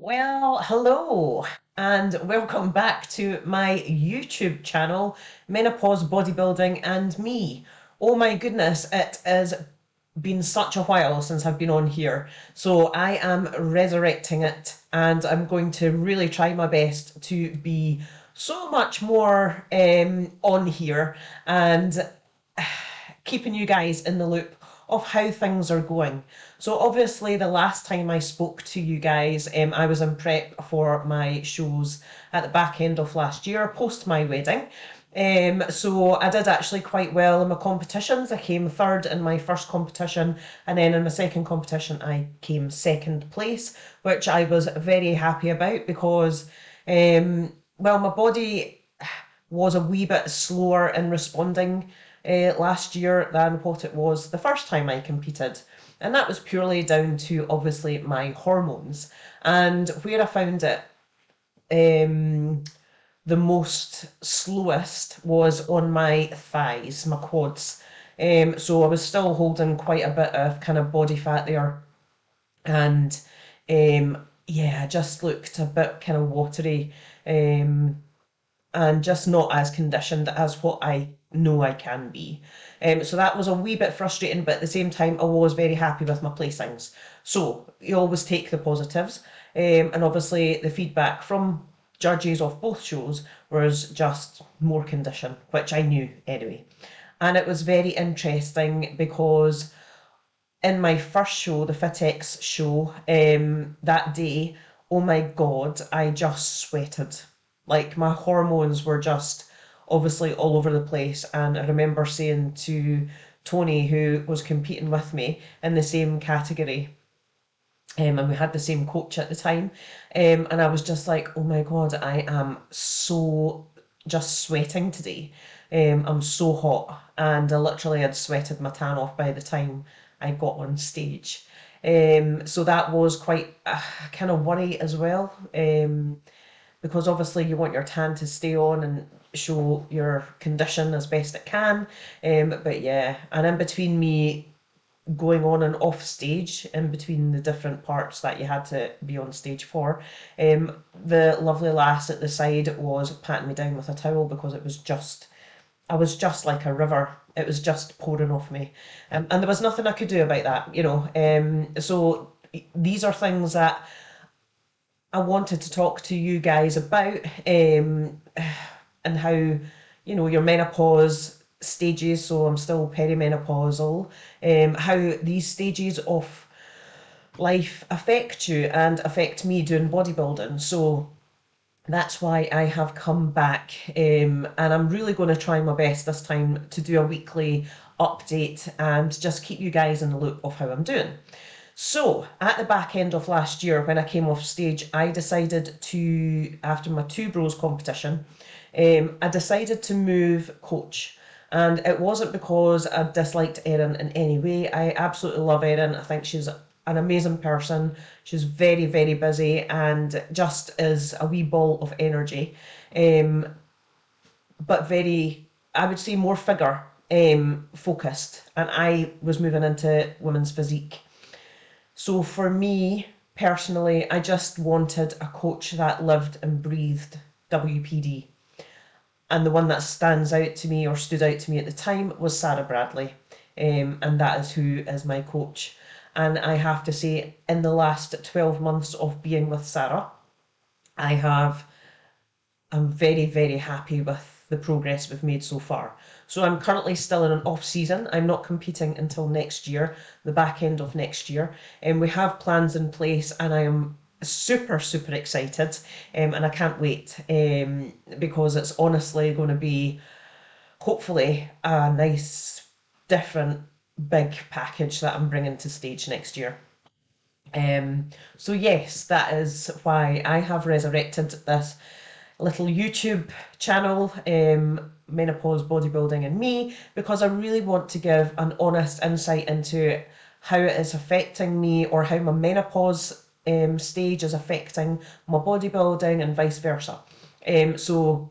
Well, hello and welcome back to my YouTube channel, Menopause Bodybuilding and Me. Oh my goodness, it has been such a while since I've been on here. So I am resurrecting it and I'm going to really try my best to be so much more on here and keeping you guys in the loop of how things are going. So obviously the last time I spoke to you guys, I was in prep for my shows at the back end of last year, post my wedding. So I did actually quite well in my competitions. I came third in my first competition, and then in my second competition I came second place, which I was very happy about because well, my body was a wee bit slower in responding last year than what it was the first time I competed. And that was purely down to obviously my hormones. And where I found it the most slowest was on my thighs, my quads. So I was still holding quite a bit of kind of body fat there. And yeah, I just looked a bit kind of watery. And just not as conditioned as what I know I can be. So that was a wee bit frustrating, but at the same time, I was very happy with my placings. So you always take the positives, and obviously the feedback from judges of both shows was just more condition, which I knew anyway. And it was very interesting because in my first show, the FitX show, that day, oh my God, I just sweated. Like my hormones were just obviously all over the place. And I remember saying to Tony, who was competing with me in the same category, and we had the same coach at the time, and I was just like, oh my God, I am so just sweating today. I'm so hot, and I literally had sweated my tan off by the time I got on stage. So that was quite a kind of worry as well, because obviously you want your tan to stay on and show your condition as best it can. But yeah, and in between me going on and off stage, in between the different parts that you had to be on stage for, the lovely lass at the side was patting me down with a towel because I was just like a river. It was just pouring off me, and there was nothing I could do about that, you know. So these are things that I wanted to talk to you guys about, and how, you know, your menopause stages, so I'm still perimenopausal, how these stages of life affect you and affect me doing bodybuilding. So that's why I have come back, and I'm really going to try my best this time to do a weekly update and just keep you guys in the loop of how I'm doing. So, at the back end of last year, when I came off stage, I decided to, after my Two Bros competition, I decided to move coach. And it wasn't because I disliked Erin in any way. I absolutely love Erin. I think she's an amazing person. She's very, very busy and just is a wee ball of energy. But very, I would say, more figure focused. And I was moving into women's physique. So for me personally, I just wanted a coach that lived and breathed WPD. And the one that stands out to me or stood out to me at the time was Sarah Bradley. And that is who is my coach. And I have to say, in the last 12 months of being with Sarah, I'm very, very happy with the progress we've made so far. So I'm currently still in an off season. I'm not competing until next year, the back end of next year. And we have plans in place, and I am super, super excited. And I can't wait, because it's honestly going to be hopefully a nice, different, big package that I'm bringing to stage next year. So yes, that is why I have resurrected this little YouTube channel, Menopause Bodybuilding and Me, because I really want to give an honest insight into how it is affecting me, or how my menopause stage is affecting my bodybuilding and vice versa. So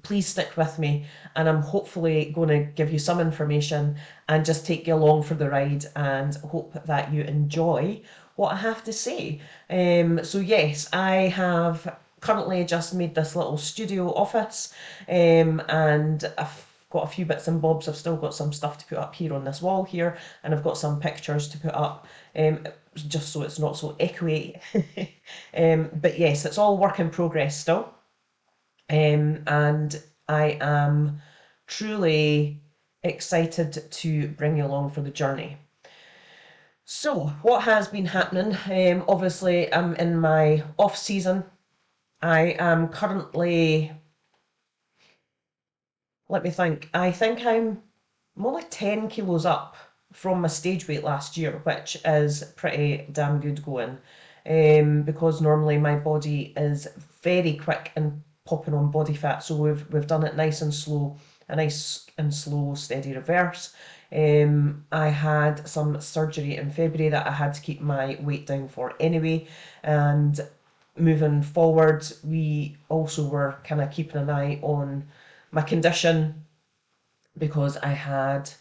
please stick with me, and I'm hopefully going to give you some information and just take you along for the ride and hope that you enjoy what I have to say. So yes, I have currently just made this little studio office, and I've got a few bits and bobs. I've still got some stuff to put up here on this wall here, and I've got some pictures to put up, just so it's not so echoey. But yes, it's all work in progress still. And I am truly excited to bring you along for the journey. So, what has been happening? Obviously, I'm in my off season. I am currently, let me think, I think I'm only 10 kilos up from my stage weight last year, which is pretty damn good going. Because normally my body is very quick in popping on body fat, so we've done it nice and slow, a nice and slow, steady reverse. I had some surgery in February that I had to keep my weight down for anyway, and moving forward, we also were kind of keeping an eye on my condition because I had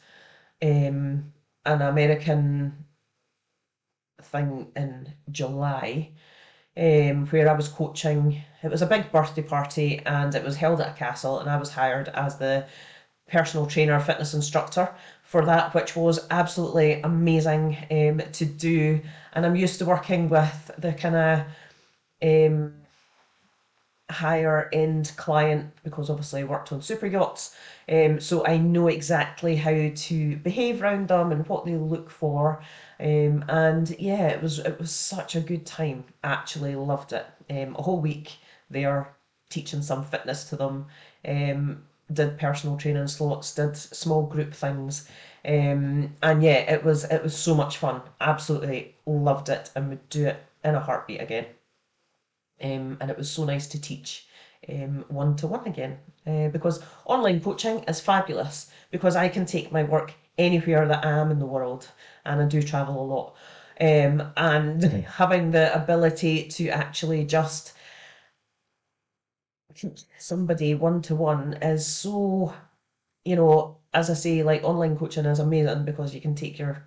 an American thing in July, where I was coaching. It was a big birthday party and it was held at a castle, and I was hired as the personal trainer, fitness instructor for that, which was absolutely amazing to do. And I'm used to working with the kind of um, higher end client because obviously I worked on super yachts. So I know exactly how to behave around them and what they look for. And yeah, it was such a good time. Actually loved it. A whole week there teaching some fitness to them. Did personal training slots, did small group things. And yeah, it was so much fun. Absolutely loved it and would do it in a heartbeat again. And it was so nice to teach one to one again, because online coaching is fabulous because I can take my work anywhere that I am in the world, and I do travel a lot. And having the ability to actually just teach somebody one to one is so, as I say, like online coaching is amazing because you can take your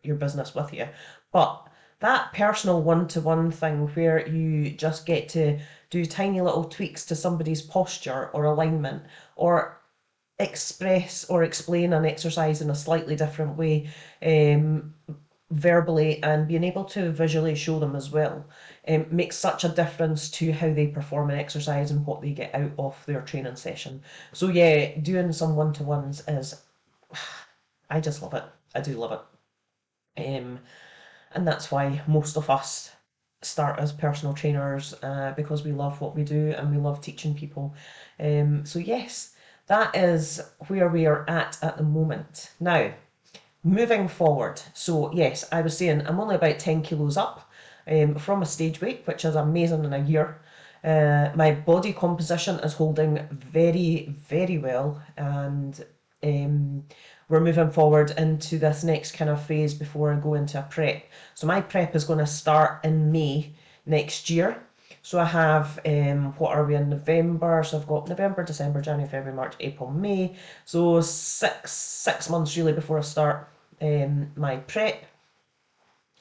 business with you. But that personal one-to-one thing where you just get to do tiny little tweaks to somebody's posture or alignment, or express or explain an exercise in a slightly different way, verbally, and being able to visually show them as well, makes such a difference to how they perform an exercise and what they get out of their training session. So yeah, doing some one-to-ones is, I just love it. I do love it. And that's why most of us start as personal trainers, because we love what we do and we love teaching people. So yes, that is where we are at the moment. Now, moving forward. So yes, I was saying I'm only about 10 kilos up from a stage weight, which is amazing in a year. My body composition is holding very, very well, and we're moving forward into this next kind of phase before I go into a prep. So my prep is going to start in May next year. So I have, what are we in November? So I've got November, December, January, February, March, April, May. So six months really before I start my prep.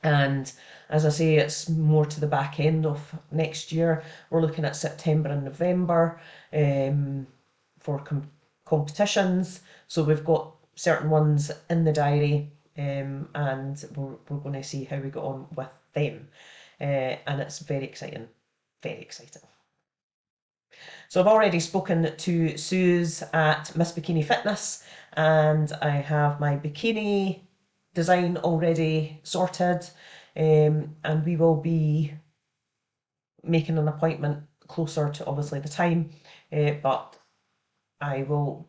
And as I say, it's more to the back end of next year. We're looking at September and November for competitions. So we've got certain ones in the diary, and we're going to see how we get on with them. And it's very exciting, very exciting. So I've already spoken to Suze at Miss Bikini Fitness, and I have my bikini design already sorted, and we will be making an appointment closer to obviously the time, but I will,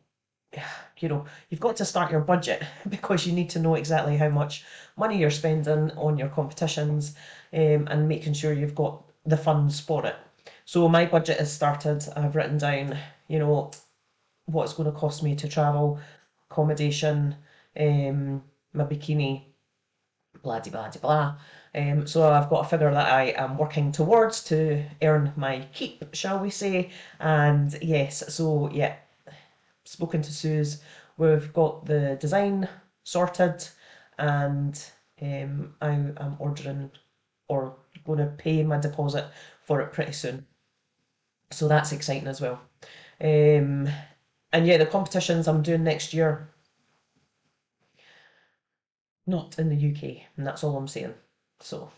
you've got to start your budget because you need to know exactly how much money you're spending on your competitions, and making sure you've got the funds for it. So my budget is started. I've written down, what it's going to cost me to travel, accommodation, my bikini, blah de blah de blah. So I've got a figure that I am working towards to earn my keep, shall we say. And yes, so yeah, spoken to Suze. We've got the design sorted, and I am ordering or going to pay my deposit for it pretty soon. So that's exciting as well. Um, and yeah, the competitions I'm doing next year, not in the UK, and that's all I'm saying. So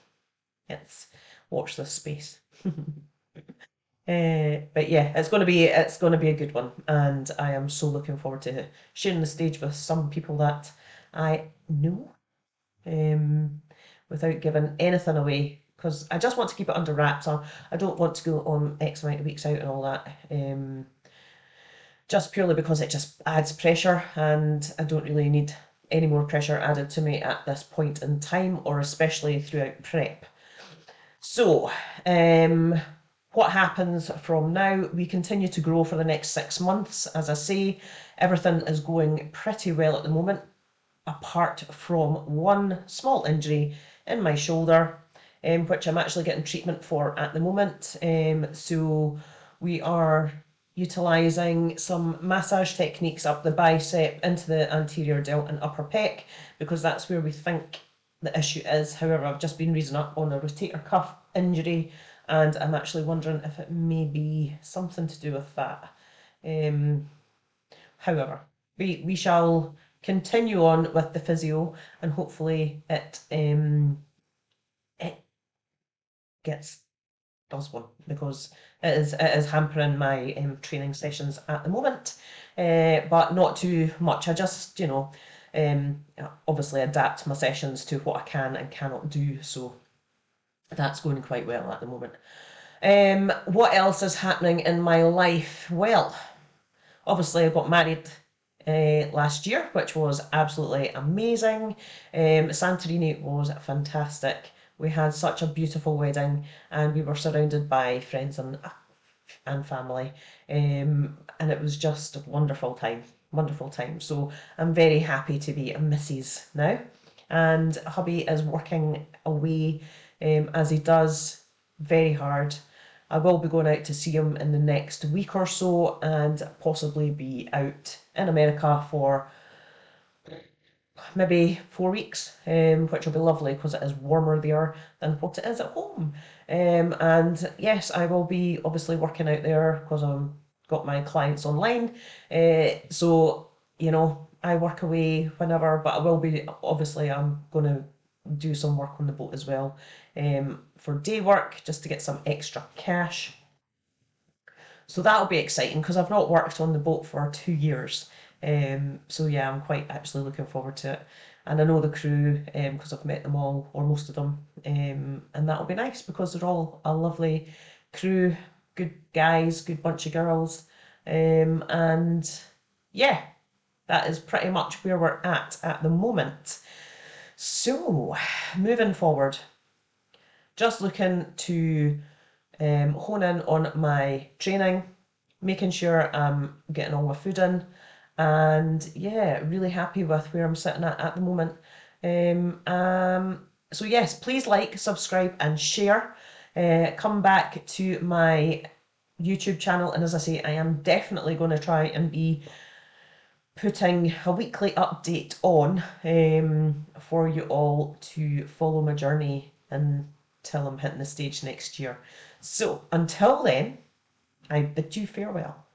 it's watch this space. But yeah, it's going to be a good one, and I am so looking forward to sharing the stage with some people that I know, um, without giving anything away, because I just want to keep it under wraps. I don't want to go on X amount of weeks out and all that, just purely because it just adds pressure, and I don't really need any more pressure added to me at this point in time, or especially throughout prep. So, what happens from now? We continue to grow for the next 6 months. As I say, everything is going pretty well at the moment, apart from one small injury in my shoulder, which I'm actually getting treatment for at the moment. So we are utilising some massage techniques up the bicep into the anterior delt and upper pec, because that's where we think the issue is. However, I've just been reading up on a rotator cuff injury, and I'm actually wondering if it may be something to do with that. Um, However, we shall continue on with the physio, and hopefully it gets does one, because it is hampering my training sessions at the moment, but not too much. I just um, obviously adapt my sessions to what I can and cannot do, so that's going quite well at the moment. What else is happening in my life? Well, obviously I got married last year, which was absolutely amazing. Santorini was fantastic. We had such a beautiful wedding, and we were surrounded by friends and family, and it was just a wonderful time, wonderful time. So I'm very happy to be a Mrs. now, and hubby is working away, as he does, very hard. I will be going out to see him in the next week or so, and possibly be out in America for maybe 4 weeks, which will be lovely because it is warmer there than what it is at home. And yes, I will be obviously working out there because I've got my clients online. So, I work away whenever, but I will be, obviously, I'm going to do some work on the boat as well, for day work, just to get some extra cash. So that'll be exciting because I've not worked on the boat for 2 years. So yeah, I'm quite actually looking forward to it. And I know the crew, because I've met them all, or most of them. And that'll be nice because they're all a lovely crew, good guys, good bunch of girls. And yeah, that is pretty much where we're at the moment. So, moving forward, just looking to hone in on my training, making sure I'm getting all my food in, and yeah, really happy with where I'm sitting at the moment. So yes, please like, subscribe, and share. Come back to my YouTube channel, and as I say, I am definitely going to try and be putting a weekly update on, for you all to follow my journey until I'm hitting the stage next year. So until then, I bid you farewell.